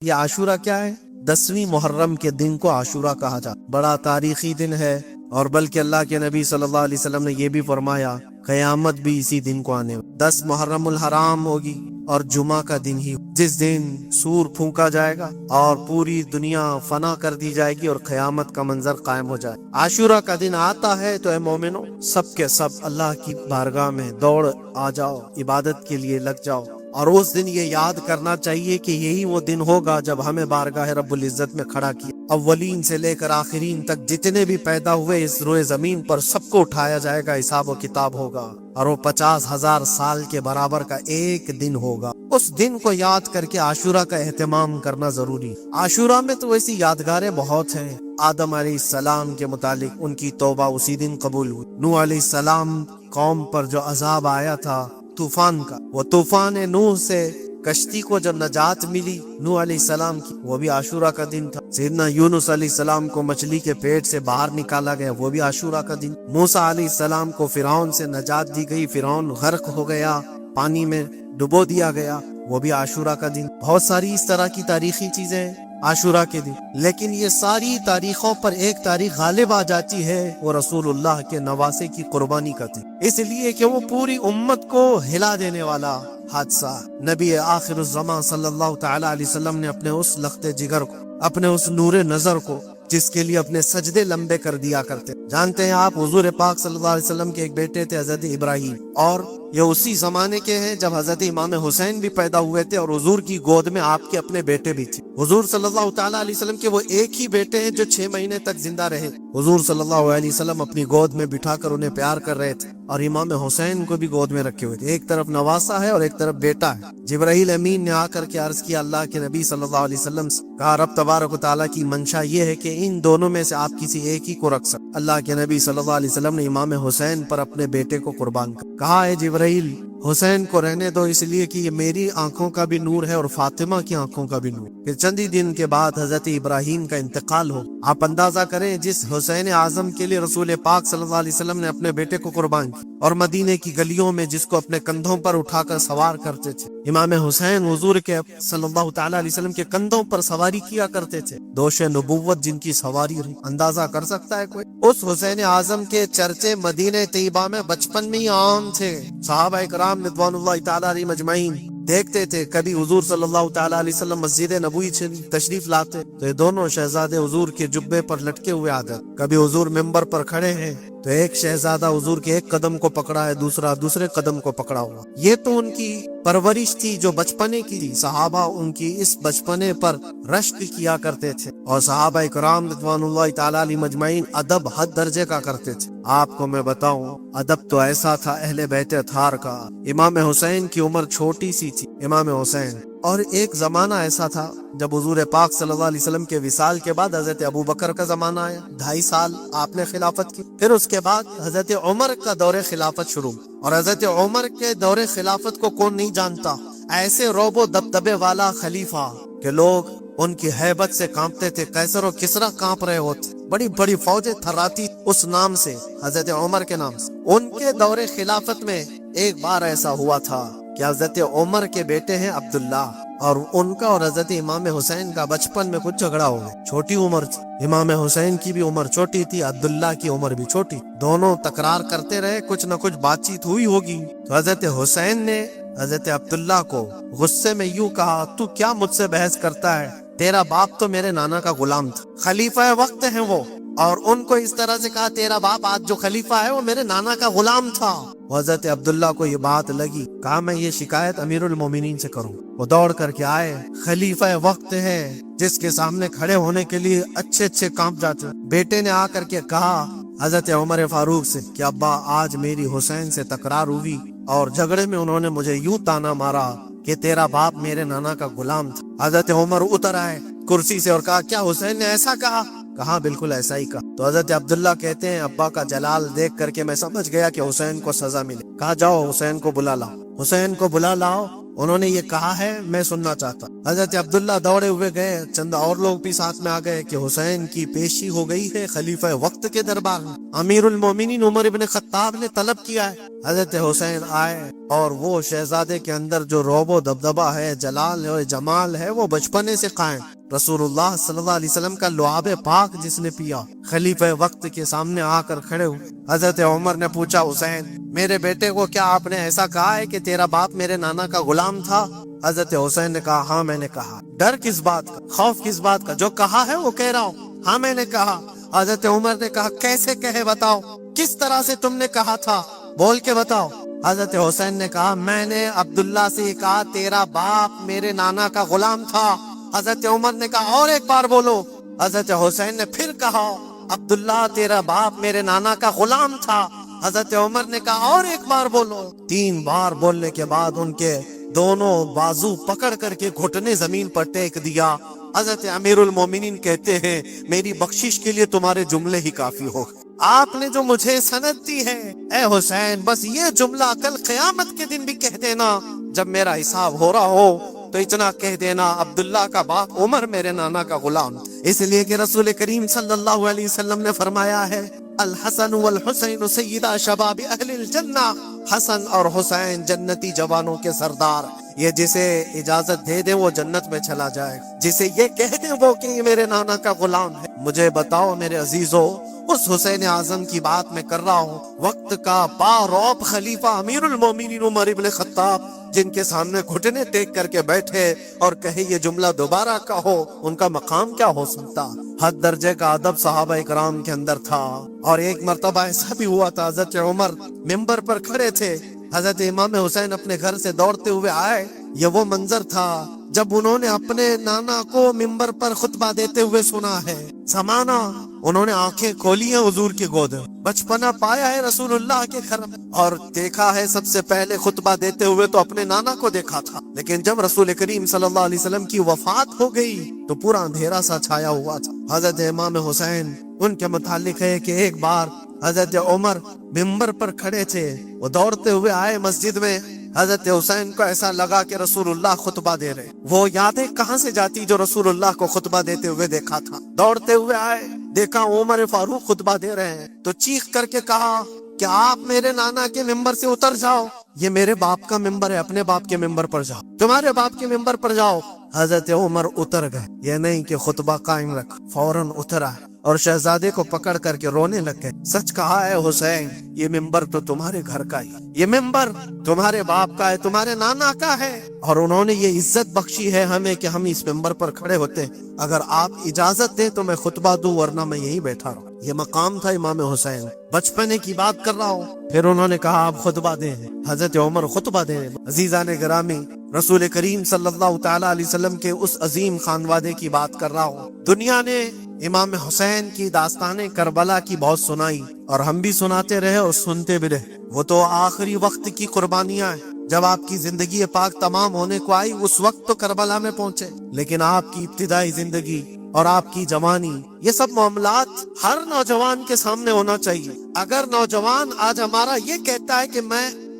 یہ عاشورہ کیا ہے؟ 10ویں محرم کے دن کو عاشورہ کہا جاتا، بڑا تاریخی دن ہے، اور بلکہ اللہ کے نبی صلی اللہ علیہ وسلم نے یہ بھی فرمایا قیامت بھی اسی دن کو آنے 10 محرم الحرام ہوگی اور جمعہ کا دن ہی، جس دن سور پھونکا جائے گا اور پوری دنیا فنا کر دی جائے گی اور قیامت کا منظر قائم ہو جائے۔ عاشورہ کا دن آتا ہے تو اے مومنو، سب کے سب اللہ کی بارگاہ میں دوڑ آ جاؤ، عبادت کے لیے لگ جاؤ، اور اس دن یہ یاد کرنا چاہیے کہ یہی وہ دن ہوگا جب ہمیں بارگاہ رب العزت میں کھڑا کیا، اولین سے لے کر آخرین تک جتنے بھی پیدا ہوئے اس روئے زمین پر سب کو اٹھایا جائے گا، حساب و کتاب ہوگا، اور وہ 50,000 سال کے برابر کا ایک دن ہوگا۔ اس دن کو یاد کر کے عاشورہ کا اہتمام کرنا ضروری ہے۔ عاشورہ میں تو ایسی یادگاریں بہت ہیں۔ آدم علیہ السلام کے متعلق ان کی توبہ اسی دن قبول ہوئی۔ نوح علیہ السلام قوم پر جو عذاب آیا تھا طوفان کا، وہ طوفان نوح سے کشتی کو جب نجات ملی نوح علیہ السلام کی، وہ بھی عاشورہ کا دن تھا۔ سیدنا یونس علیہ السلام کو مچھلی کے پیٹ سے باہر نکالا گیا، وہ بھی عاشورہ کا دن۔ موسیٰ علیہ السلام کو فرعون سے نجات دی گئی، فرعون غرق ہو گیا، پانی میں ڈبو دیا گیا، وہ بھی عاشورہ کا دن۔ بہت ساری اس طرح کی تاریخی چیزیں ہیں عاشورہ کے دن، لیکن یہ ساری تاریخوں پر ایک تاریخ غالب آ جاتی ہے، وہ رسول اللہ کے نواسے کی قربانی کا دن، اس لیے کہ وہ پوری امت کو ہلا دینے والا حادثہ۔ نبی آخر الزمان صلی اللہ تعالی علیہ وسلم نے اپنے اس لخت جگر کو، اپنے اس نور نظر کو، جس کے لیے اپنے سجدے لمبے کر دیا کرتے، جانتے ہیں آپ حضور پاک صلی اللہ علیہ وسلم کے ایک بیٹے تھے حضرت ابراہیم، اور یہ اسی زمانے کے ہیں جب حضرت امام حسین بھی پیدا ہوئے تھے، اور حضور کی گود میں آپ کے اپنے بیٹے بھی تھے۔ حضور صلی اللہ تعالی علیہ وسلم کے وہ ایک ہی بیٹے ہیں جو 6 مہینے تک زندہ رہے۔ حضور صلی اللہ علیہ وسلم اپنی گود میں بٹھا کر انہیں پیار کر رہے تھے، اور امام حسین کو بھی گود میں رکھے ہوئے تھے۔ ایک طرف نواسا ہے اور ایک طرف بیٹا ہے۔ جبرائیل امین نے آ کر کے عرض کیا اللہ کے نبی صلی اللہ علیہ وسلم سے، کہا رب تبارک و تعالیٰ کی منشا یہ ہے کہ ان دونوں میں سے آپ کسی ایک ہی کو رکھ سکتے۔ اللہ کے نبی صلی اللہ علیہ وسلم نے امام حسین پر اپنے بیٹے کو قربان کہا ہے جبرائیل حسین کو رہنے دو، اس لیے کہ یہ میری آنکھوں کا بھی نور ہے اور فاطمہ کی آنکھوں کا بھی نور۔ پھر چند ہی دن کے بعد حضرت ابراہیم کا انتقال ہو۔ آپ اندازہ کریں جس حسین اعظم کے لیے رسول پاک صلی اللہ علیہ وسلم نے اپنے بیٹے کو قربان کیا، اور مدینے کی گلیوں میں جس کو اپنے کندھوں پر اٹھا کر سوار کرتے تھے، امام حسین حضور کے صلی اللہ تعالی علیہ وسلم کے کندھوں پر سواری کیا کرتے تھے۔ دوش نبوت جن کی سواری رہی، اندازہ کر سکتا ہے کوئی؟ اس حسین اعظم کے چرچے مدینہ طیبہ میں بچپن میں ہی عام تھے۔ صحابہ کرام رضوان اللہ تعالی علیہم اجمعین دیکھتے تھے، کبھی حضور صلی اللہ تعالی علیہ وسلم مسجد نبوی سے تشریف لاتے تو یہ دونوں شہزادے حضور کے جبے پر لٹکے ہوئے آتے، کبھی حضور ممبر پر کھڑے ہیں تو ایک شہزادہ حضور کے ایک قدم کو پکڑا ہے، دوسرا دوسرے قدم کو پکڑا ہوا۔ یہ تو ان کی پرورش تھی جو بچپنے کی تھی۔ صحابہ ان کی اس بچپنے پر رشک کیا کرتے تھے، اور صحابہ کرام رضوان اللہ تعالی علیہم اجمعین ادب حد درجے کا کرتے تھے۔ آپ کو میں بتاؤں، ادب تو ایسا تھا اہل بیت اطہار کا۔ امام حسین کی عمر چھوٹی سی تھی، امام حسین، اور ایک زمانہ ایسا تھا جب حضور پاک صلی اللہ علیہ وسلم کے وصال کے بعد حضرت ابو بکر کا زمانہ آیا، 2.5 سال آپ نے خلافت کی، پھر اس کے بعد حضرت عمر کا دور خلافت شروع، اور حضرت عمر کے دور خلافت کو کون نہیں جانتا؟ ایسے روب و دبدبے والا خلیفہ کہ لوگ ان کی ہیبت سے کانپتے تھے، قیصر و کسریٰ کانپ رہے ہوتے، بڑی بڑی فوجیں تھراتی اس نام سے، حضرت عمر کے نام سے۔ ان کے دور خلافت میں ایک بار ایسا ہوا تھا کہ حضرت عمر کے بیٹے ہیں عبداللہ، اور ان کا اور حضرت امام حسین کا بچپن میں کچھ جھگڑا ہو گیا، چھوٹی عمر تھی، امام حسین کی بھی عمر چھوٹی تھی، عبداللہ کی عمر بھی چھوٹی، دونوں تکرار کرتے رہے، کچھ نہ کچھ بات چیت ہوئی ہوگی، تو حضرت حسین نے حضرت عبداللہ کو غصے میں یوں کہا، تو کیا مجھ سے بحث کرتا ہے؟ تیرا باپ تو میرے نانا کا غلام تھا، خلیفہ وقت ہیں وہ، اور ان کو اس طرح سے کہا تیرا باپ آج جو خلیفہ ہے وہ میرے نانا کا غلام تھا۔ حضرت عبداللہ کو یہ بات لگی، کہا میں یہ شکایت امیر المومنین سے کروں۔ وہ دوڑ کر کے آئے، خلیفہ وقت ہے جس کے سامنے کھڑے ہونے کے لیے اچھے کانپ جاتے۔ بیٹے نے آ کر کے کہا حضرت عمر فاروق سے کہ ابا آج میری حسین سے تکرار ہوئی، اور جھگڑے میں انہوں نے مجھے یوں تانا مارا کہ تیرا باپ میرے نانا کا غلام تھا۔ حضرت عمر اتر آئے کرسی سے اور کہا کیا حسین نے ایسا کہا؟ کہا بالکل ایسا ہی کہا۔ تو حضرت عبداللہ کہتے ہیں ابا کا جلال دیکھ کر کے میں سمجھ گیا کہ حسین کو سزا ملے، کہا جاؤ حسین کو بلا لاؤ، حسین کو بلا لاؤ، انہوں نے یہ کہا ہے میں سننا چاہتا۔ حضرت عبداللہ دوڑے ہوئے گئے، چند اور لوگ بھی ساتھ میں آ گئے کہ حسین کی پیشی ہو گئی ہے خلیفہ وقت کے دربار میں، امیر المومنین عمر ابن خطاب نے طلب کیا ہے۔ حضرت حسین آئے اور وہ شہزادے کے اندر جو روب و دبدبہ ہے، جلال ہے، جمال ہے، وہ بچپنے سے قائم۔ رسول اللہ صلی اللہ علیہ وسلم کا لعاب پاک جس نے پیا، خلیفہ وقت کے سامنے آ کر کھڑے ہوئے۔ حضرت عمر نے پوچھا، حسین میرے بیٹے کو کیا آپ نے ایسا کہا ہے کہ تیرا باپ میرے نانا کا غلام تھا؟ حضرت حسین نے کہا، ہاں میں نے کہا۔ ڈر کس بات کا، خوف کس بات کا؟ جو کہا ہے وہ کہہ رہا ہوں، ہاں میں نے کہا۔ حضرت عمر نے کہا، کیسے کہے بتاؤ، کس طرح سے تم نے کہا تھا، بول کے بتاؤ۔ حضرت حسین نے کہا، میں نے عبداللہ سے یہ کہا تیرا باپ میرے نانا کا غلام تھا۔ حضرت عمر نے کہا، اور ایک بار بولو۔ حضرت حسین نے پھر کہا، عبداللہ تیرا باپ میرے نانا کا غلام تھا۔ حضرت عمر نے کہا، اور ایک بار بولو۔ 3 بار بولنے کے بعد ان کے دونوں بازو پکڑ کر کے گھٹنے زمین پر ٹیک دیا۔ حضرت امیر المومنین کہتے ہیں، میری بخشش کے لیے تمہارے جملے ہی کافی ہو، آپ نے جو مجھے سند دی ہے اے حسین، بس یہ جملہ کل قیامت کے دن بھی کہہ دینا، جب میرا حساب ہو رہا ہو تو اتنا کہہ دینا، عبداللہ کا باپ عمر میرے نانا کا غلام۔ اس لیے کہ رسول کریم صلی اللہ علیہ وسلم نے فرمایا ہے، الحسن والحسین سیدہ شباب اہل الجنہ، حسن اور حسین جنتی جوانوں کے سردار۔ یہ جسے اجازت دے دے وہ جنت میں چلا جائے، جسے یہ کہہ دے وہ کہ یہ میرے نانا کا غلام ہے۔ مجھے بتاؤ میرے عزیزو، اس حسین اعظم کی بات میں کر رہا ہوں، وقت کا باروب خلیفہ امیر المومنین عمر ابن خطاب، جن کے سامنے گھٹنے ٹیک کر کے بیٹھے اور کہے یہ جملہ دوبارہ کہو، ان کا مقام کیا ہو سکتا؟ حد درجے کا ادب صحابہ اکرام کے اندر تھا۔ اور ایک مرتبہ ایسا بھی ہوا تھا، حضرت عمر ممبر پر کھڑے تھے، حضرت امام حسین اپنے گھر سے دوڑتے ہوئے آئے۔ یہ وہ منظر تھا جب انہوں نے اپنے نانا کو ممبر پر خطبہ دیتے ہوئے سنا ہے، سمانا، انہوں نے آنکھیں کھولی ہیں حضور کی گود میں، بچپنا پایا ہے رسول اللہ کے گھر میں، اور دیکھا ہے سب سے پہلے خطبہ دیتے ہوئے تو اپنے نانا کو دیکھا تھا، لیکن جب رسول کریم صلی اللہ علیہ وسلم کی وفات ہو گئی تو پورا اندھیرا سا چھایا ہوا تھا۔ حضرت امام حسین ان کے متعلق ہے کہ ایک بار حضرت عمر ممبر پر کھڑے تھے، وہ دوڑتے ہوئے آئے مسجد میں، حضرت حسین کو ایسا لگا کہ رسول اللہ خطبہ دے رہے، وہ یادیں کہاں سے جاتی جو رسول اللہ کو خطبہ دیتے ہوئے دیکھا تھا۔ دوڑتے ہوئے آئے، دیکھا عمر فاروق خطبہ دے رہے ہیں، تو چیخ کر کے کہا کہ آپ میرے نانا کے ممبر سے اتر جاؤ، یہ میرے باپ کا ممبر ہے، اپنے باپ کے ممبر پر جاؤ، تمہارے باپ کے ممبر پر جاؤ۔ حضرت عمر اتر گئے، یہ نہیں کہ خطبہ قائم رکھ، فوراً اترا اور شہزادے کو پکڑ کر کے رونے لگ گئے۔ سچ کہا ہے حسین، یہ ممبر تو تمہارے گھر کا ہی، یہ ممبر تمہارے باپ کا ہے، تمہارے نانا کا ہے، اور انہوں نے یہ عزت بخشی ہے ہمیں کہ ہم اس ممبر پر کھڑے ہوتے، اگر آپ اجازت دیں تو میں خطبہ دوں، ورنہ میں یہیں بیٹھا رہوں۔ یہ مقام تھا امام حسین، بچپنے کی بات کر رہا ہوں۔ پھر انہوں نے کہا آپ خطبہ دیں، حضرت عمر خطبہ دیں۔ عزیزان گرامی، رسول کریم صلی اللہ تعالی علیہ وسلم کے اس عظیم خانوادے کی بات کر رہا ہوں۔ دنیا نے امام حسین کی داستان کربلا کی بہت سنائی، اور ہم بھی سناتے رہے اور سنتے بھی رہے۔ وہ تو آخری وقت کی قربانیاں ہیں، جب آپ کی زندگی پاک تمام ہونے کو آئی اس وقت تو کربلا میں پہنچے، لیکن آپ کی ابتدائی زندگی اور آپ کی جوانی، یہ سب معاملات ہر نوجوان کے سامنے ہونا چاہیے۔ اگر نوجوان آج ہمارا یہ کہتا ہے کہ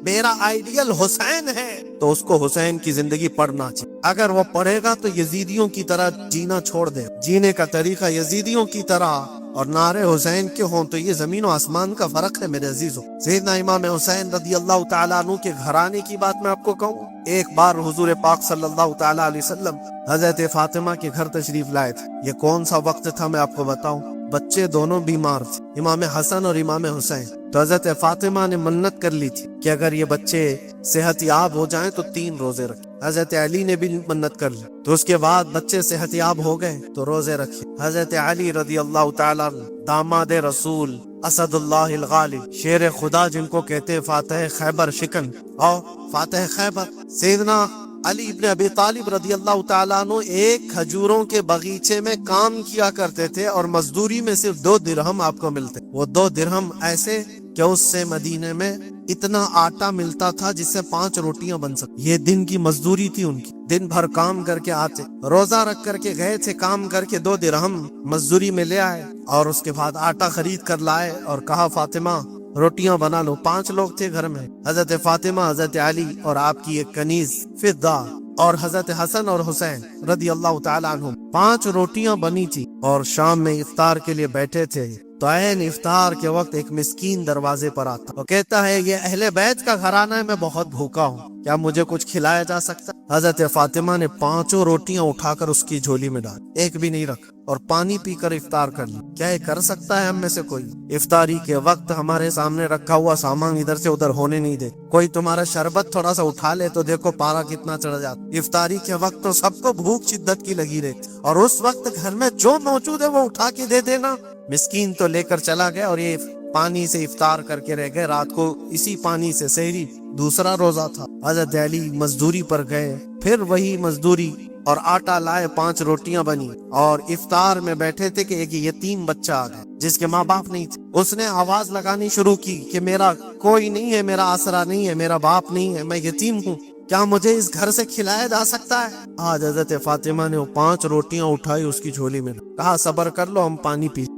میرا آئیڈیل حسین ہے، تو اس کو حسین کی زندگی پڑھنا چاہیے۔ اگر وہ پڑھے گا تو یزیدیوں کی طرح جینا چھوڑ دے، جینے کا طریقہ یزیدیوں کی طرح اور نعرے حسین کے ہوں تو یہ زمین و آسمان کا فرق ہے میرے عزیزوں۔ سیدنا امام حسین رضی اللہ تعالیٰ عنہ کے گھرانے کی بات میں آپ کو کہوں، ایک بار حضور پاک صلی اللہ تعالیٰ علیہ وسلم حضرت فاطمہ کے گھر تشریف لائے تھے۔ یہ کون سا وقت تھا میں آپ کو بتاؤں، بچے دونوں بیمار تھے، امام حسن اور امام حسین۔ تو حضرت فاطمہ نے منت کر لی تھی کہ اگر یہ بچے صحت یاب ہو جائیں تو 3 روزے رکھیں۔ حضرت علی نے بھی منت کر لی، تو اس کے بعد بچے صحت یاب ہو گئے تو روزے رکھے۔ حضرت علی رضی اللہ تعالیٰ داماد رسول، اسد اللہ الغالب، شیر خدا جن کو کہتے فاتح خیبر شکن اور فاتح خیبر، سیدنا علی ابن ابی طالب رضی اللہ تعالیٰ عنہ ایک کھجوروں کے باغیچے میں کام کیا کرتے تھے، اور مزدوری میں صرف 2 درہم آپ کو ملتے۔ وہ 2 درہم ایسے کہ اس سے مدینے میں اتنا آٹا ملتا تھا جس سے 5 روٹیاں بن سکتی۔ یہ دن کی مزدوری تھی ان کی، دن بھر کام کر کے آتے، روزہ رکھ کر کے گئے تھے، کام کر کے 2 درہم مزدوری میں لے آئے، اور اس کے بعد آٹا خرید کر لائے اور کہا فاطمہ روٹیاں بنا لو۔ 5 لوگ تھے گھر میں، حضرت فاطمہ، حضرت علی اور آپ کی ایک کنیز فضہ، اور حضرت حسن اور حسین رضی اللہ تعالیٰ عنہم۔ 5 روٹیاں بنی تھی، اور شام میں افطار کے لیے بیٹھے تھے تو عین افطار کے وقت ایک مسکین دروازے پر آتا اور کہتا ہے یہ اہل بیت کا گھرانہ ہے، میں بہت بھوکا ہوں، کیا مجھے کچھ کھلایا جا سکتا؟ حضرت فاطمہ نے 5 روٹیاں اٹھا کر اس کی جھولی میں ڈال، ایک بھی نہیں رکھا، اور پانی پی کر افطار کر لی۔ کیا یہ کر سکتا ہے ہم میں سے کوئی؟ افطاری کے وقت ہمارے سامنے رکھا ہوا سامان ادھر سے ادھر ہونے نہیں دے، کوئی تمہارا شربت تھوڑا سا اٹھا لے تو دیکھو پارا کتنا چڑھ جاتا۔ افطاری کے وقت تو سب کو بھوک شدت کی لگی رہتی، اور اس وقت گھر میں جو موجود ہے وہ اٹھا کے دے دینا۔ مسکین تو لے کر چلا گیا اور یہ پانی سے افطار کر کے رہ گئے، رات کو اسی پانی سے سحری، دوسرا روزہ تھا۔ حضرت علی مزدوری پر گئے، پھر وہی مزدوری، اور آٹا لائے، 5 روٹیاں بنی، اور افطار میں بیٹھے تھے کہ ایک یتیم بچہ آ گیا جس کے ماں باپ نہیں تھے۔ اس نے آواز لگانی شروع کی کہ میرا کوئی نہیں ہے، میرا آسرا نہیں ہے، میرا باپ نہیں ہے، میں یتیم ہوں، کیا مجھے اس گھر سے کھلایا جا سکتا ہے؟ آج حضرت فاطمہ نے وہ 5 روٹیاں اٹھائی، اس کی جھولی میں کہا صبر کر لو، ہم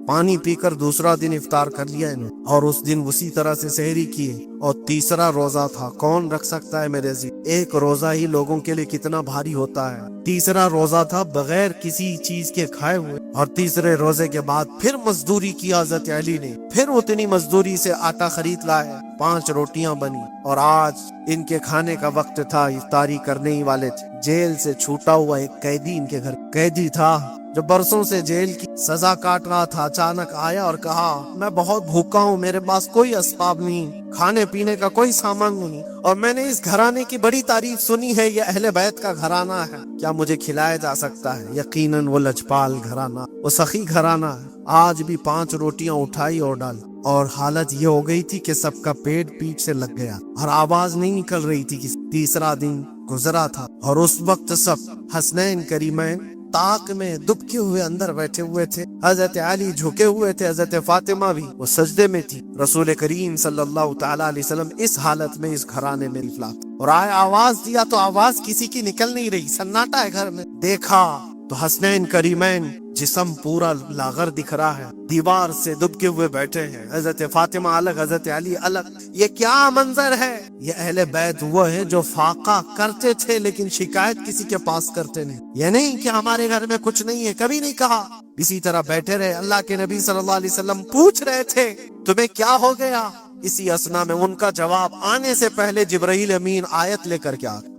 پانی پی کر دوسرا دن افطار کر لیا انہوں، اور اس دن اسی طرح سے سحری کیے، اور تیسرا روزہ تھا۔ کون رکھ سکتا ہے میرے عزیز؟ ایک روزہ ہی لوگوں کے لیے کتنا بھاری ہوتا ہے۔ تیسرا روزہ تھا بغیر کسی چیز کے کھائے ہوئے، اور تیسرے روزے کے بعد پھر مزدوری کی حضرت علی نے، پھر اتنی مزدوری سے آٹا خرید لائے، 5 روٹیاں بنی، اور آج ان کے کھانے کا وقت تھا، افطاری کرنے ہی والے تھے۔ جیل سے چھوٹا ہوا ایک قیدی ان کے گھر قیدی تھا جو برسوں سے جیل کی سزا کاٹ رہا تھا، اچانک آیا اور کہا میں بہت بھوکا ہوں، میرے پاس کوئی اسباب نہیں، کھانے پینے کا کوئی سامان نہیں، اور میں نے اس گھرانے کی بڑی تعریف سنی ہے، یہ اہل بیت کا گھرانہ ہے، کیا مجھے کھلایا جا سکتا ہے؟ یقیناً وہ لجپال گھرانہ، وہ سخی گھرانہ ہے۔ آج بھی 5 روٹیاں اٹھائی اور ڈال، اور حالت یہ ہو گئی تھی کہ سب کا پیٹ پیٹ سے لگ گیا اور آواز نہیں نکل رہی تھی۔ تیسرا دن گزرا تھا، اور اس وقت سب حسنین کریمین طاق میں دبکے ہوئے اندر بیٹھے ہوئے تھے، حضرت علی جھکے ہوئے تھے، حضرت فاطمہ بھی وہ سجدے میں تھی۔ رسول کریم صلی اللہ تعالی علیہ وسلم اس حالت میں اس گھرانے میں افلاط، اور آئے آواز دیا تو آواز کسی کی نکل نہیں رہی، سناٹا ہے گھر میں۔ دیکھا تو حسنین کریمین جسم پورا لاغر دکھ رہا ہے، دیوار سے دبکے ہوئے بیٹھے ہیں، حضرت فاطمہ الگ، حضرت علی الگ۔ یہ کیا منظر ہے؟ یہ اہل بیت وہ ہے جو فاقہ کرتے تھے لیکن شکایت کسی کے پاس کرتے نہیں۔ یہ نہیں کہ ہمارے گھر میں کچھ نہیں ہے، کبھی نہیں کہا، اسی طرح بیٹھے رہے۔ اللہ کے نبی صلی اللہ علیہ وسلم پوچھ رہے تھے تمہیں کیا ہو گیا؟ اسی اسنا میں ان کا جواب آنے سے پہلے جبرائیل امین آیت لے کر کے آ گئے۔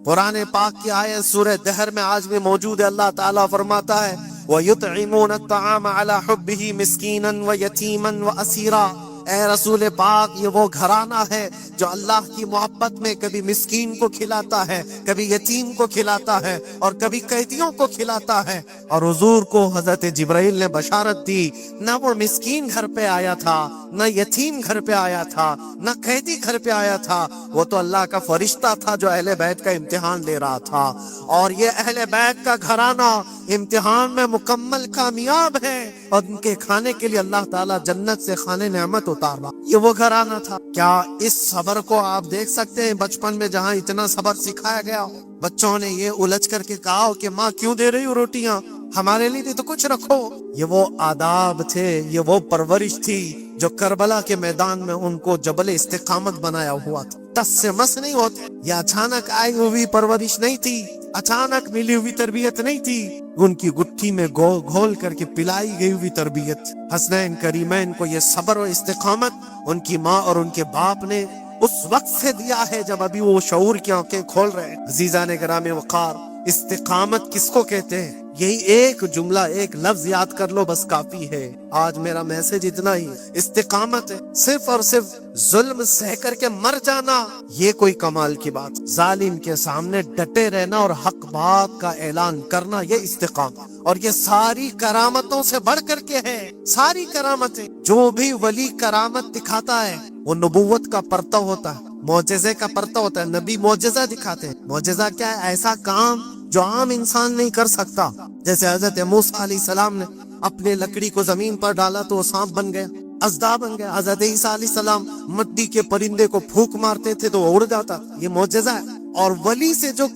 قرآن پاک کی آیت سورہ دہر میں آج بھی موجود ہے۔ اللہ تعالیٰ فرماتا ہے وَيُطْعِمُونَ الطَّعَامَ عَلَى حُبِّهِ مِسْكِينًا وَيَتِيمًا وَأَسِيرًا۔ اے رسول پاک، یہ وہ گھرانہ ہے جو اللہ کی محبت میں کبھی مسکین کو کھلاتا ہے، کبھی یتیم کو کھلاتا ہے، اور کبھی قیدیوں کو کھلاتا ہے۔ اور حضور کو حضرت جبرائیل نے بشارت دی، نہ وہ مسکین گھر پہ آیا تھا، نہ یتیم گھر پہ آیا تھا، نہ قیدی گھر پہ آیا تھا، وہ تو اللہ کا فرشتہ تھا جو اہل بیت کا امتحان لے رہا تھا۔ اور یہ اہل بیت کا گھرانہ امتحان میں مکمل کامیاب ہے، اور ان کے کھانے کے لیے اللہ تعالیٰ جنت سے خانے نعمت اتار رہا۔ یہ وہ گھرانہ تھا۔ کیا اس صبر کو آپ دیکھ سکتے ہیں بچپن میں جہاں اتنا صبر سکھایا گیا ہو؟ بچوں نے یہ الجھ کر کے کہا ہو کہ ماں کیوں دے رہی ہو روٹیاں، ہمارے لیے بھی تو کچھ رکھو۔ یہ وہ آداب تھے، یہ وہ پرورش تھی جو کربلا کے میدان میں ان کو جبل استقامت بنایا ہوا تھا۔ تس سے مس نہیں ہوتے، یہ اچانک آئی ہوئی پرورش نہیں تھی، اچانک ملی ہوئی تربیت نہیں تھی، ان کی گٹھی میں گھول کر کے پلائی گئی ہوئی تربیت۔ حسنین کریمین کو یہ صبر و استقامت ان کی ماں اور ان کے باپ نے اس وقت سے دیا ہے جب ابھی وہ شعور کی آنکھیں کھول رہے ہیں۔ عزیزان گرامی وقار، استقامت کس کو کہتے ہیں؟ یہی ایک جملہ، ایک لفظ یاد کر لو، بس کافی ہے۔ آج میرا میسج اتنا ہی، استقامت ہے، صرف اور صرف ظلم سہ کر کے مر جانا، یہ کوئی کمال کی بات، ظالم کے سامنے ڈٹے رہنا اور حق بات کا اعلان کرنا، یہ استقامت۔ اور یہ ساری کرامتوں سے بڑھ کر کے ہے، ساری کرامتیں۔ جو بھی ولی کرامت دکھاتا ہے وہ نبوت کا پرتو ہوتا ہے، معجزے کا پرتو ہوتا ہے۔ نبی معجزہ دکھاتے ہیں۔ معجزہ کیا ہے؟ ایسا کام جو عام انسان نہیں کر سکتا، جیسے حضرت موسیٰ علیہ السلام نے اپنے لکڑی کو زمین پر ڈالا تو وہ سانپ بن گیا، اژدہا بن گیا۔ حضرت عیسیٰ علیہ السلام مٹی کے پرندے کو پھونک مارتے تھے تو وہ اڑ جاتا، یہ معجزہ ہے۔ اور ولی سے جو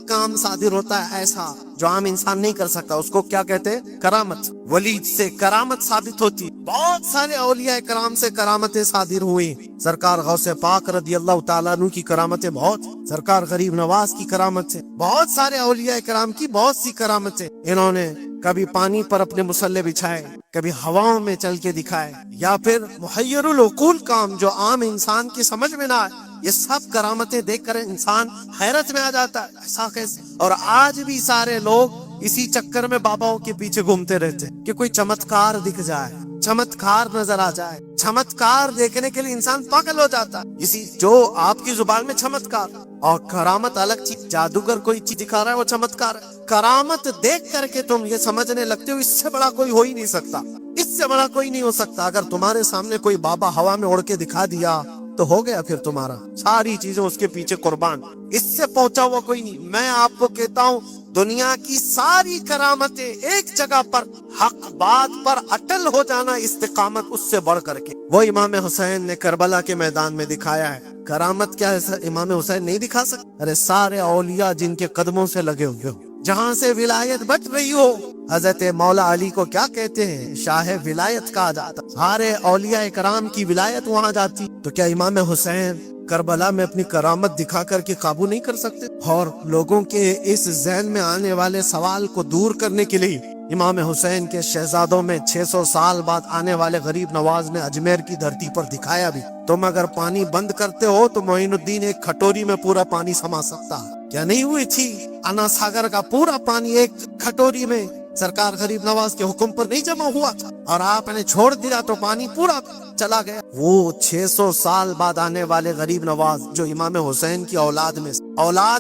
کام صادر ہوتا ہے ایسا جو عام انسان نہیں کر سکتا، اس کو کیا کہتے ہیں؟ کرامت۔ ولی سے کرامت ثابت ہوتی۔ بہت سارے اولیاء کرام سے کرامتیں صادر ہوئی۔ سرکار غوث پاک رضی اللہ تعالیٰ عنہ کی کرامتیں بہت، سرکار غریب نواز کی کرامت سے، بہت سارے اولیاء کرام کی بہت سی کرامتیں۔ انہوں نے کبھی پانی پر اپنے مصلے بچھائے، کبھی ہواؤں میں چل کے دکھائے، یا پھر محیر العقول کام جو عام انسان کی سمجھ میں نہ آئے، یہ سب کرامتیں دیکھ کر انسان حیرت میں آ جاتا ہے، ایسا کیسے؟ اور آج بھی سارے لوگ اسی چکر میں باباؤں کے پیچھے گھومتے رہتے کہ کوئی چمتکار دکھ جائے، چمتکار نظر آ جائے۔ چمتکار دیکھنے کے لیے انسان پاگل ہو جاتا ہے۔ اسی جو آپ کی زبان میں چمتکار اور کرامت الگ چیز، جادوگر کوئی چیز دکھا رہا ہے وہ چمتکار ہے۔ کرامت دیکھ کر کے تم یہ سمجھنے لگتے ہو اس سے بڑا کوئی ہو ہی نہیں سکتا، اس سے بڑا کوئی نہیں ہو سکتا۔ اگر تمہارے سامنے کوئی بابا ہوا میں اڑ کے دکھا دیا تو ہو گیا پھر تمہارا، ساری چیزیں اس کے پیچھے قربان، اس سے پہنچا ہوا کوئی نہیں۔ میں آپ کو کہتا ہوں دنیا کی ساری کرامتیں ایک جگہ پر حق بات پر اٹل ہو جانا، استقامت اس سے بڑھ کر کے وہ امام حسین نے کربلا کے میدان میں دکھایا ہے۔ کرامت کیا ہے امام حسین نہیں دکھا سکتے؟ ارے سارے اولیاء جن کے قدموں سے لگے ہوئے ہو، جہاں سے ولایت بٹ رہی ہو، حضرت مولا علی کو کیا کہتے ہیں؟ شاہ ولایت کہا جاتا۔ سارے اولیاء کرام کی ولایت وہاں جاتی، تو کیا امام حسین کربلا میں اپنی کرامت دکھا کر کے قابو نہیں کر سکتے؟ اور لوگوں کے اس ذہن میں آنے والے سوال کو دور کرنے کے لیے امام حسین کے شہزادوں میں 600 سال بعد آنے والے غریب نواز نے اجمیر کی دھرتی پر دکھایا بھی، تم اگر پانی بند کرتے ہو تو معین الدین ایک کھٹوری میں پورا پانی سما سکتا ہے۔ کیا نہیں ہوئی تھی انا ساگر کا پورا پانی ایک کھٹوری میں سرکار غریب نواز کے حکم پر نہیں جمع ہوا تھا، اور آپ نے چھوڑ دیا تو پانی پورا چلا گیا۔ وہ 600 سال بعد آنے والے غریب نواز جو امام حسین کی اولاد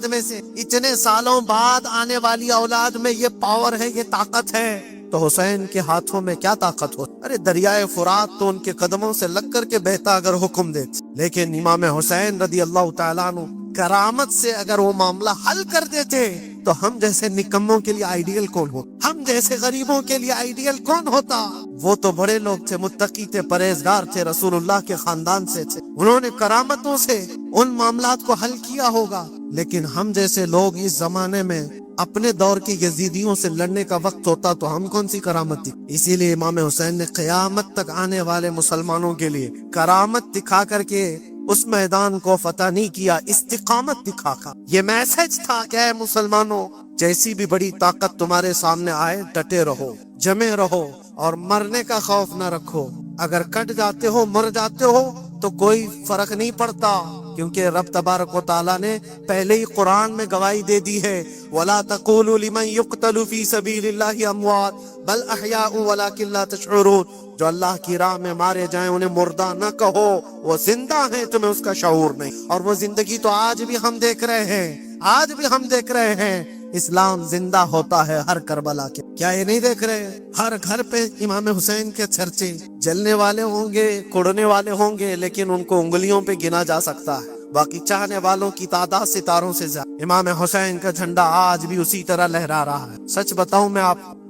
میں سے اتنے سالوں بعد آنے والی اولاد میں یہ پاور ہے، یہ طاقت ہے، تو حسین کے ہاتھوں میں کیا طاقت ہو؟ ارے دریائے فرات تو ان کے قدموں سے لگ کر کے بہتا اگر حکم دیتے، لیکن امام حسین رضی اللہ تعالیٰ عنہ کرامت سے اگر وہ معاملہ حل کر دیتے تو ہم جیسے نکموں کے لیے آئیڈیل کون ہوتا؟ ہم جیسے غریبوں کے لیے آئیڈیل کون ہوتا؟ وہ تو بڑے لوگ تھے، متقی تھے، پرہیزگار تھے، رسول اللہ کے خاندان سے تھے، انہوں نے کرامتوں سے ان معاملات کو حل کیا ہوگا۔ لیکن ہم جیسے لوگ اس زمانے میں اپنے دور کے یزیدیوں سے لڑنے کا وقت ہوتا تو ہم کون سی کرامت تھی؟ اسی لیے امام حسین نے قیامت تک آنے والے مسلمانوں کے لیے کرامت دکھا کر کے اس میدان کو فتح نہیں کیا، استقامت دکھا کر یہ میسج تھا کہ اے مسلمانوں، جیسی بھی بڑی طاقت تمہارے سامنے آئے ڈٹے رہو، جمے رہو، اور مرنے کا خوف نہ رکھو۔ اگر کٹ جاتے ہو، مر جاتے ہو تو کوئی فرق نہیں پڑتا، کیونکہ رب تبارک و تعالیٰ نے پہلے ہی قرآن میں گواہی دے دی ہے، وَلَا تَقُولُوا لِمَنْ يُقْتَلُ فِي سَبِيلِ اللَّهِ أَمْوَاتٌ بَلْ أَحْيَاءٌ وَلَكِنْ لَا تَشْعُرُونَ۔ جو اللہ کی راہ میں مارے جائیں انہیں مردہ نہ کہو، وہ زندہ ہیں، تمہیں اس کا شعور نہیں۔ اور وہ زندگی تو آج بھی ہم دیکھ رہے ہیں، آج بھی ہم دیکھ رہے ہیں، اسلام زندہ ہوتا ہے ہر کربلا کے۔ کیا یہ نہیں دیکھ رہے؟ ہر گھر پہ امام حسین کے چرچے، جلنے والے ہوں گے، کوڑنے والے ہوں گے، لیکن ان کو انگلیوں پہ گنا جا سکتا ہے، باقی چاہنے والوں کی تعداد ستاروں سے زیادہ۔ امام حسین کا جھنڈا آج بھی اسی طرح لہرا رہا ہے۔ سچ بتاؤں میں،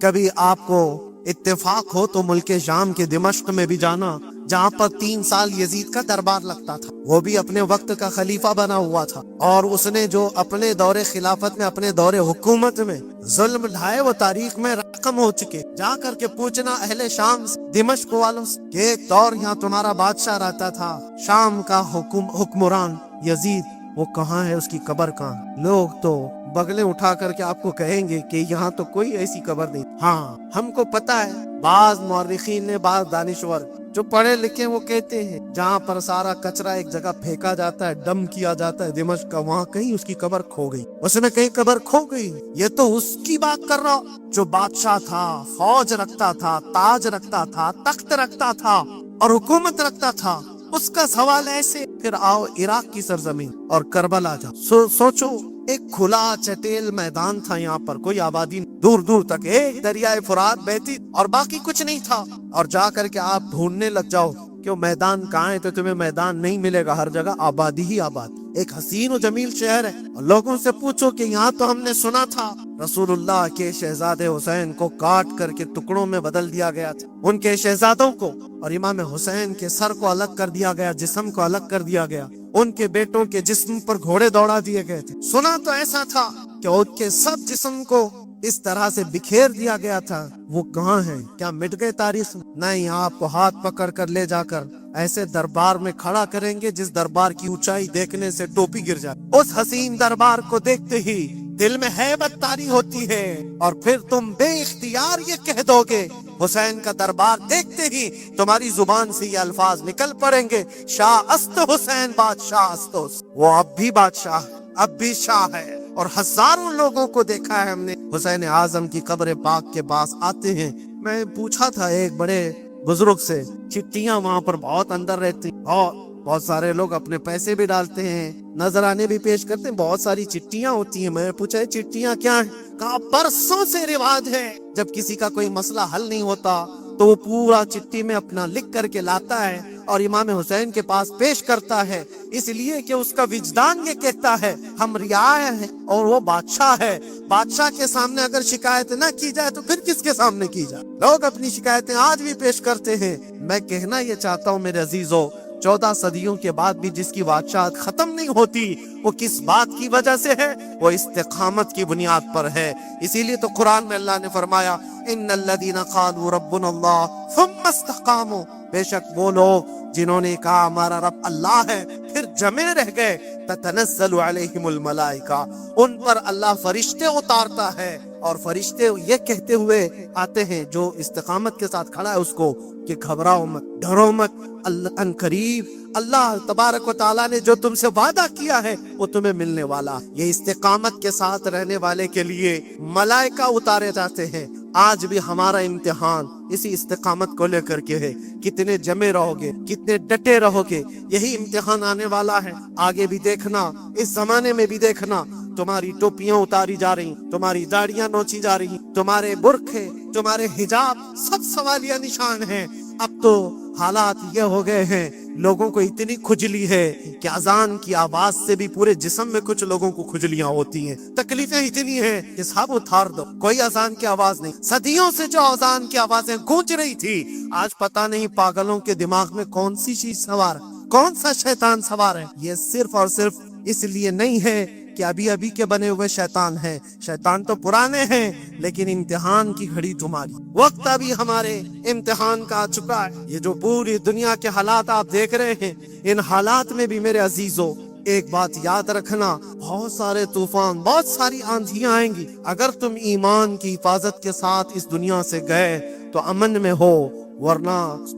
کبھی آپ کو اتفاق ہو تو ملک شام کے دمشق میں بھی جانا، جہاں پر 3 سال یزید کا دربار لگتا تھا، وہ بھی اپنے وقت کا خلیفہ بنا ہوا تھا، اور اس نے جو اپنے دور خلافت میں، اپنے دور حکومت میں ظلم ڈھائے وہ تاریخ میں رقم ہو چکے۔ جا کر کے پوچھنا اہل شام سے، دمشق والوں سے، کہ ایک دور یہاں تمہارا بادشاہ رہتا تھا، شام کا حکمران یزید، وہ کہاں ہے، اس کی قبر کہاں؟ لوگ تو بغلیں اٹھا کر کے آپ کو کہیں گے کہ یہاں تو کوئی ایسی قبر نہیں۔ ہاں، ہم کو پتا ہے، بعض مورخین نے، بعض دانشور جو پڑھے لکھے وہ کہتے ہیں جہاں پر سارا کچرا ایک جگہ پھینکا جاتا ہے، ڈم کیا جاتا ہے دمشق کا، وہاں کہیں اس کی قبر کھو گئی، اس میں کہیں قبر کھو گئی۔ یہ تو اس کی بات کر رہا ہوں جو بادشاہ تھا، فوج رکھتا تھا، تاج رکھتا تھا، تخت رکھتا تھا اور حکومت رکھتا تھا، اس کا سوال ایسے۔ پھر آؤ عراق کی سرزمین اور کربلا جاؤ، سوچو، ایک کھلا چٹیل میدان تھا، یہاں پر کوئی آبادی، دور دور تک ایک دریائے فرات بہتی اور باقی کچھ نہیں تھا، اور جا کر کے آپ ڈھونڈنے لگ جاؤ کہ وہ میدان کہاں ہے تو تمہیں میدان نہیں ملے گا، ہر جگہ آبادی ہی آباد۔ ایک حسین و جمیل شہر ہے، اور لوگوں سے پوچھو کہ یہاں تو ہم نے سنا تھا رسول اللہ کے شہزادے حسین کو کاٹ کر کے ٹکڑوں میں بدل دیا گیا تھا، ان کے شہزادوں کو، اور امام حسین کے سر کو الگ کر دیا گیا، جسم کو الگ کر دیا گیا، ان کے بیٹوں کے جسم پر گھوڑے دوڑا دیے گئے تھے۔ سنا تو ایسا تھا کہ ان کے سب جسم کو اس طرح سے بکھیر دیا گیا تھا۔ وہ کہاں ہیں؟ کیا مٹ گئے تاریخ میں؟ نہیں، آپ کو ہاتھ پکڑ کر لے جا کر ایسے دربار میں کھڑا کریں گے جس دربار کی اونچائی دیکھنے سے ٹوپی گر جائے۔ اس حسین دربار کو دیکھتے ہی دل میں ہیبت طاری ہوتی ہے، اور پھر تم بے اختیار یہ کہہ دو گے، حسین کا دربار دیکھتے ہی تمہاری زبان سے یہ الفاظ نکل پڑیں گے، شاہ است حسین بادشاہ است۔ وہ اب بھی بادشاہ، اب بھی شاہ ہے، اور ہزاروں لوگوں کو دیکھا ہے ہم نے حسین اعظم کی قبر پاک کے پاس آتے ہیں۔ میں پوچھا تھا ایک بڑے بزرگ سے، چٹیاں وہاں پر بہت اندر رہتی، اور بہت سارے لوگ اپنے پیسے بھی ڈالتے ہیں، نذرانے بھی پیش کرتے ہیں، بہت ساری چٹیاں ہوتی ہیں۔ میں نے پوچھا چٹیاں کیا ہیں؟ کہا برسوں سے رواج ہے، جب کسی کا کوئی مسئلہ حل نہیں ہوتا تو وہ پورا چٹی میں اپنا لکھ کر کے لاتا ہے اور امام حسین کے پاس پیش کرتا ہے، اس لیے کہ اس کا وجدان یہ کہتا ہے ہم رعایا ہیں اور وہ بادشاہ ہے۔ بادشاہ کے سامنے اگر شکایت نہ کی جائے تو پھر کس کے سامنے کی جائے؟ لوگ اپنی شکایتیں آج بھی پیش کرتے ہیں۔ میں کہنا یہ چاہتا ہوں میرے عزیزو، 14 صدیوں کے بعد بھی جس کی بادشاہت ختم نہیں ہوتی، وہ کس بات کی وجہ سے ہے؟ وہ استقامت کی بنیاد پر ہے۔ اسی لیے تو قرآن میں اللہ نے فرمایا ان الذین قالوا ربنا اللہ ثم استقاموا، بے شک وہ لوگ جنہوں نے کہا ہمارا رب اللہ ہے پھر جمے رہ گئے، تتنزل علیہم الملائکہ، ان پر اللہ فرشتے اتارتا ہے، اور فرشتے یہ کہتے ہوئے آتے ہیں جو استقامت کے ساتھ کھڑا ہے اس کو کہ گھبراؤ مت، ڈرو مت، ان قریب اللہ تبارک و تعالیٰ نے جو تم سے وعدہ کیا ہے وہ تمہیں ملنے والا۔ یہ استقامت کے ساتھ رہنے والے کے لیے ملائکہ اتارے جاتے ہیں۔ آج بھی ہمارا امتحان اسی استقامت کو لے کر کے ہے، کتنے جمے رہو گے، کتنے ڈٹے رہو گے، یہی امتحان آنے والا ہے۔ آگے بھی دیکھنا، اس زمانے میں بھی دیکھنا، تمہاری ٹوپیاں اتاری جا رہی، تمہاری داڑیاں نوچی جا رہی، تمہارے برقعے، تمہارے حجاب سب سوالیہ نشان ہیں۔ اب تو حالات یہ ہو گئے ہیں، لوگوں کو اتنی کھجلی ہے کہ اذان کی آواز سے بھی پورے جسم میں کچھ لوگوں کو کھجلیاں ہوتی ہیں۔ تکلیفیں اتنی ہیں کہ سب اتار دو، کوئی اذان کی آواز نہیں۔ صدیوں سے جو اذان کی آوازیں گونج رہی تھی، آج پتہ نہیں پاگلوں کے دماغ میں کون سی چیز سوار ہے، کون سا شیطان سوار ہے۔ یہ صرف اور صرف اس لیے نہیں ہے کہ ابھی ابھی کے بنے ہوئے شیطان ہیں، شیطان تو پرانے ہیں، لیکن امتحان کی گھڑی تمہاری، وقت ابھی ہمارے امتحان کا آ چکا ہے۔ یہ جو پوری دنیا کے حالات آپ دیکھ رہے ہیں، ان حالات میں بھی میرے عزیزو ایک بات یاد رکھنا، بہت سارے طوفان، بہت ساری آندھیاں آئیں گی، اگر تم ایمان کی حفاظت کے ساتھ اس دنیا سے گئے تو امن میں ہو، ورنہ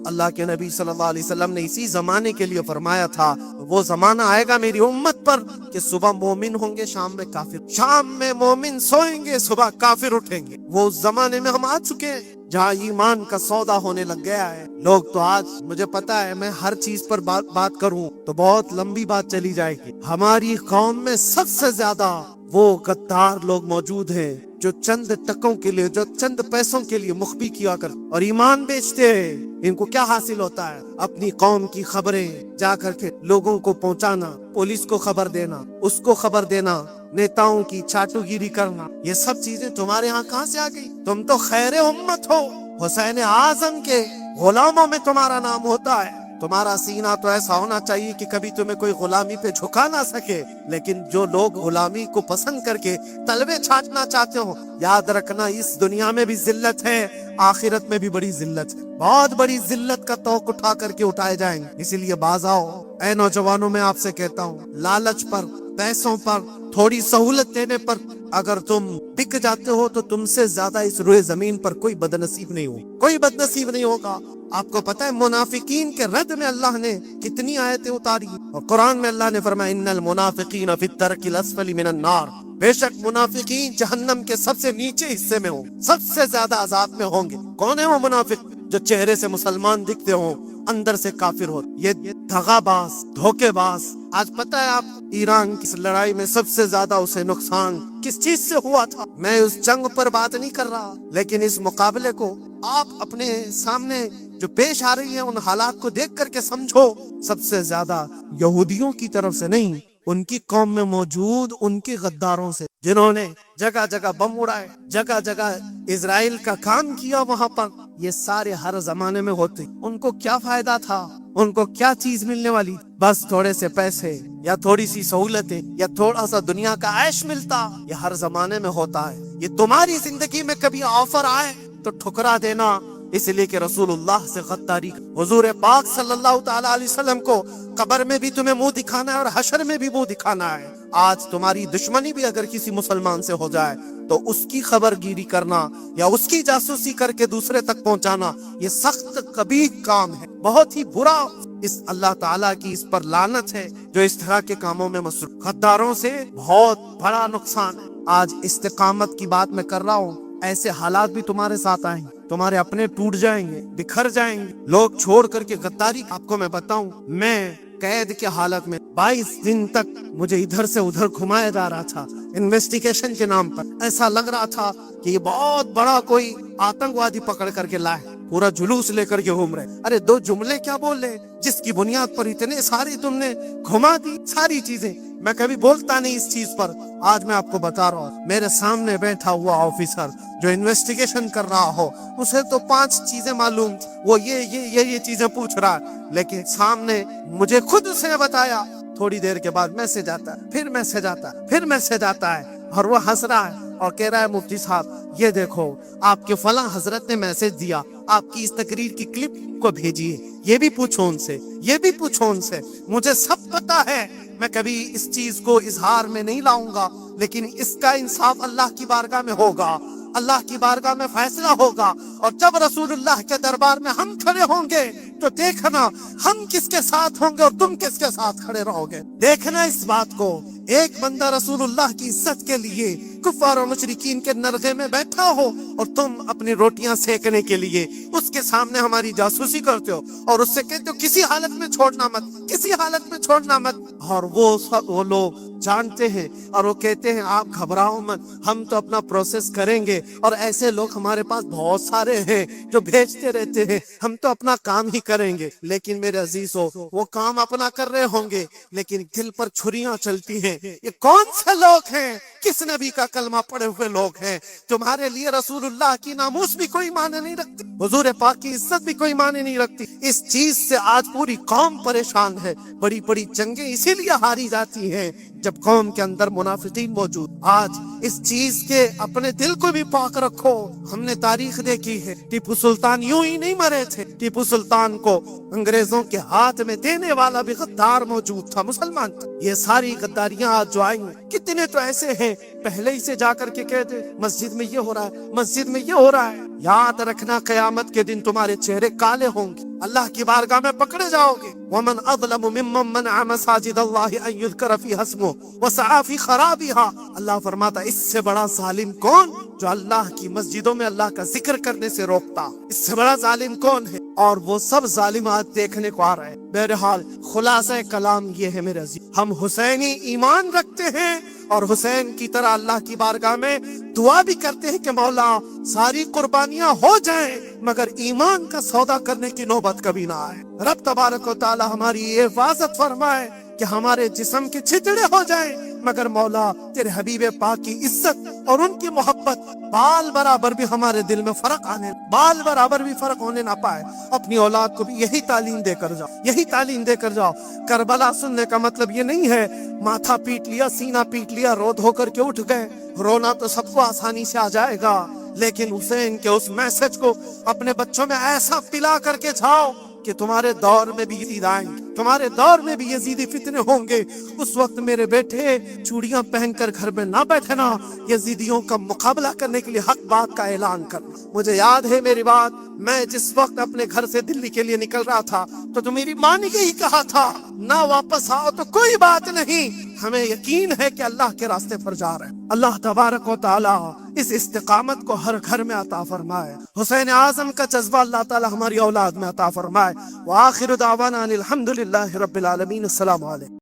اللہ کے نبی صلی اللہ علیہ وسلم نے اسی زمانے کے لیے فرمایا تھا، وہ زمانہ آئے گا میری امت پر کہ صبح مومن ہوں گے، شام میں کافر، شام میں مومن سوئیں گے، صبح کافر اٹھیں گے۔ وہ اس زمانے میں ہم آ چکے ہیں جہاں ایمان کا سودا ہونے لگ گیا ہے۔ لوگ تو آج، مجھے پتا ہے میں ہر چیز پر بات کروں تو بہت لمبی بات چلی جائے گی، ہماری قوم میں سب سے زیادہ وہ غدار لوگ موجود ہیں جو چند ٹکوں کے لیے، جو چند پیسوں کے لیے مخفی کیا کر اور ایمان بیچتے ہیں۔ ان کو کیا حاصل ہوتا ہے؟ اپنی قوم کی خبریں جا کر کے لوگوں کو پہنچانا، پولیس کو خبر دینا، اس کو خبر دینا، نیتاؤں کی چاٹو گیری کرنا، یہ سب چیزیں تمہارے ہاں کہاں سے آ گئی؟ تم تو خیر امت ہو، حسین اعظم کے غلاموں میں تمہارا نام ہوتا ہے۔ تمہارا سینہ تو ایسا ہونا چاہیے کہ کبھی تمہیں کوئی غلامی پہ جھکا نہ سکے، لیکن جو لوگ غلامی کو پسند کر کے تلوے چھاٹنا چاہتے ہو، یاد رکھنا اس دنیا میں بھی ذلت ہے، آخرت میں بھی بڑی ذلت ہے، بہت بڑی ذلت کا توق اٹھا کر کے اٹھائے جائیں گے۔ اسی لیے باز آؤ اے نوجوانوں، میں آپ سے کہتا ہوں، لالچ پر، پیسوں پر، تھوڑی سہولت دینے پر اگر تم بک جاتے ہو تو تم سے زیادہ اس روئے زمین پر کوئی بدنصیب نہیں ہوگا، کوئی بدنصیب نہیں ہوگا۔ آپ کو پتہ ہے منافقین کے رد میں اللہ نے کتنی آیتیں اتاری، اور قرآن میں اللہ نے فرمایا ان المنافقین فی الدرک الاسفل من النار، بے شک منافقین جہنم کے سب سے نیچے حصے میں ہوں، سب سے زیادہ عذاب میں ہوں گے۔ کون ہے وہ منافق؟ جو چہرے سے مسلمان دکھتے ہوں، اندر سے کافر ہو، یہ دغا باز، دھوکے باز۔ آج پتہ ہے آپ ایران کی لڑائی میں سب سے زیادہ اسے نقصان کس چیز سے ہوا تھا؟ میں اس جنگ پر بات نہیں کر رہا، لیکن اس مقابلے کو آپ اپنے سامنے جو پیش آ رہی ہے ان حالات کو دیکھ کر کے سمجھو، سب سے زیادہ یہودیوں کی طرف سے نہیں ان کی قوم میں موجود ان کے غداروں سے، جنہوں نے جگہ جگہ بم اڑائے، جگہ جگہ اسرائیل کا کام کیا وہاں پر. یہ سارے ہر زمانے میں ہوتے. ان کو کیا فائدہ تھا؟ ان کو کیا چیز ملنے والی؟ بس تھوڑے سے پیسے یا تھوڑی سی سہولتیں یا تھوڑا سا دنیا کا عیش ملتا. یہ ہر زمانے میں ہوتا ہے. یہ تمہاری زندگی میں کبھی آفر آئے تو ٹھکرا دینا، اس لیے کہ رسول اللہ سے غداری. حضور پاک صلی اللہ تعالی علیہ وسلم کو قبر میں بھی تمہیں منہ دکھانا ہے اور حشر میں بھی منہ دکھانا ہے. آج تمہاری دشمنی بھی اگر کسی مسلمان سے ہو جائے تو اس کی خبر گیری کرنا یا اس کی جاسوسی کر کے دوسرے تک پہنچانا یہ سخت قبیح کام ہے، بہت ہی برا. اس اللہ تعالیٰ کی اس پر لعنت ہے جو اس طرح کے کاموں میں مصروف. غداروں سے بہت بڑا نقصان ہے. آج استقامت کی بات میں کر رہا ہوں، ایسے حالات بھی تمہارے ساتھ آئیں، تمہارے اپنے ٹوٹ جائیں گے، بکھر جائیں گے، لوگ چھوڑ کر کے غداری. آپ کو میں بتاؤں، میں قید کے حالت میں 22 دن تک مجھے ادھر سے ادھر گھمایا جا رہا تھا انویسٹیگیشن کے نام پر. ایسا لگ رہا تھا کہ یہ بہت بڑا کوئی آتنکوادی پکڑ کر کے لائے، پورا جلوس لے کر کے گھوم رہے. ارے 2 جملے کیا بول رہے جس کی بنیاد پر اتنے ساری تم نے گھما دی ساری چیزیں. میں کبھی بولتا نہیں اس چیز پر. آج میں آپ کو بتا رہا ہوں، میرے سامنے بیٹھا ہوا آفیسر جو انویسٹیگیشن کر رہا ہو، اسے تو 5 چیزیں معلوم، وہ یہ چیزیں پوچھ رہا ہے، لیکن سامنے مجھے خود اس نے بتایا. تھوڑی دیر کے بعد میسج آتا ہے، پھر میسج آتا ہے، پھر میسج آتا ہے، اور وہ ہنس رہا ہے اور کہہ رہا ہے مفتی صاحب یہ دیکھو آپ کے فلاں حضرت نے میسج دیا، آپ کی اس تقریر کی کلپ کو بھیجیے، یہ بھی پوچھو ان سے، یہ بھی پوچھو ان سے. مجھے سب پتا ہے، میں کبھی اس چیز کو اظہار میں نہیں لاؤں گا، لیکن اس کا انصاف اللہ کی بارگاہ میں ہوگا، اللہ کی بارگاہ میں فیصلہ ہوگا. اور جب رسول اللہ کے دربار میں ہم کھڑے ہوں گے تو دیکھنا ہم کس کے ساتھ ہوں گے اور تم کس کے ساتھ کھڑے رہو گے. دیکھنا اس بات کو. ایک بندہ رسول اللہ کی عزت کے لیے کفار و مشرکین کے نرغے میں بیٹھا ہو اور تم اپنی روٹیاں سیکنے کے لیے اس کے سامنے ہماری جاسوسی کرتے ہو اور اس سے کہتے ہو کسی حالت میں چھوڑنا مت، کسی حالت میں چھوڑنا مت. اور وہ لوگ جانتے ہیں اور وہ کہتے ہیں آپ گھبراؤ مت، ہم تو اپنا پروسیس کریں گے. اور ایسے لوگ ہمارے پاس بہت سارے ہیں جو بھیجتے رہتے ہیں، ہم تو اپنا کام ہی کریں گے. لیکن میرے عزیزو، وہ کام اپنا کر رہے ہوں گے لیکن دل پر چھریاں چلتی ہیں. یہ کون سے لوگ ہیں؟ کس نبی کا کلمہ پڑے ہوئے لوگ ہیں؟ تمہارے لیے رسول اللہ کی ناموس بھی کوئی معنی نہیں رکھتی، حضور پاک کی عزت بھی کوئی معنی نہیں رکھتی. اس چیز سے آج پوری قوم پریشان ہے. بڑی بڑی جنگیں اسی لیے ہاری جاتی ہیں جب قوم کے اندر منافقین موجود. آج اس چیز کے اپنے دل کو بھی پاک رکھو. ہم نے تاریخ دیکھی ہے، ٹیپو سلطان یوں ہی نہیں مرے تھے. ٹیپو سلطان کو انگریزوں کے ہاتھ میں دینے والا بھی غدار موجود تھا، مسلمان تھا. یہ ساری غداریاں آج جو آئیں، کتنے تو ایسے ہیں پہلے ہی سے جا کر کے کہتے مسجد میں یہ ہو رہا ہے، مسجد میں یہ ہو رہا ہے. یاد رکھنا قیامت کے دن تمہارے چہرے کالے ہوں گے، اللہ کی بارگاہ میں پکڑے جاؤ گے. وَمَنْ أَظْلَمُ مِمَّنْ مَنَعَ مَسَاجِدَ اللَّهِ أَنْ يُذْكَرَ فِيهَا اسْمُهُ وَسَعَىٰ فِي خَرَابِهَا. اللہ فرماتا اس سے بڑا ظالم کون جو اللہ کی مسجدوں میں اللہ کا ذکر کرنے سے روکتا؟ اس سے بڑا ظالم کون ہے؟ اور وہ سب ظالمات دیکھنے کو آ رہے ہیں. بہرحال خلاصہ کلام یہ ہے میرے عزیز، ہم حسینی ایمان رکھتے ہیں اور حسین کی طرح اللہ کی بارگاہ میں دعا بھی کرتے ہیں کہ مولا ساری قربانیاں ہو جائیں مگر ایمان کا سودا کرنے کی نوبت کبھی نہ آئے. رب تبارک و تعالی ہماری یہ حفاظت فرمائے کہ ہمارے جسم کے چھتڑے ہو جائیں مگر مولا تیرے حبیب پاک کی عزت اور ان کی محبت بال برابر بھی ہمارے دل میں فرق آنے، بال برابر بھی فرق ہونے نہ پائے. اپنی اولاد کو بھی یہی تعلیم دے کر جاؤ، یہی تعلیم دے کر جاؤ. کربلا سننے کا مطلب یہ نہیں ہے ماتھا پیٹ لیا، سینہ پیٹ لیا، رو دھو کر کے اٹھ گئے. رونا تو سب کو آسانی سے آ جائے گا، لیکن حسین کے اس میسج کو اپنے بچوں میں ایسا پلا کر کے جاؤ کہ تمہارے دور میں بھی یزید آئیں گے، تمہارے دور میں بھی یزیدی فتنے ہوں گے. اس وقت میرے بیٹے چوڑیاں پہن کر گھر میں نہ بیٹھنا، یزیدیوں کا مقابلہ کرنے کے لیے حق بات کا اعلان کرنا. مجھے یاد ہے میری بات، میں جس وقت اپنے گھر سے دلی کے لیے نکل رہا تھا تو میری ماں نے یہی کہا تھا نہ واپس آؤ تو کوئی بات نہیں، ہمیں یقین ہے کہ اللہ کے راستے پر جا رہے ہیں. اللہ تبارک و تعالی اس استقامت کو ہر گھر میں عطا فرمائے. حسین اعظم کا جذبہ اللہ تعالی ہماری اولاد میں عطا فرمائے. وآخر دعوانا الحمدللہ رب العالمین. السلام علیکم.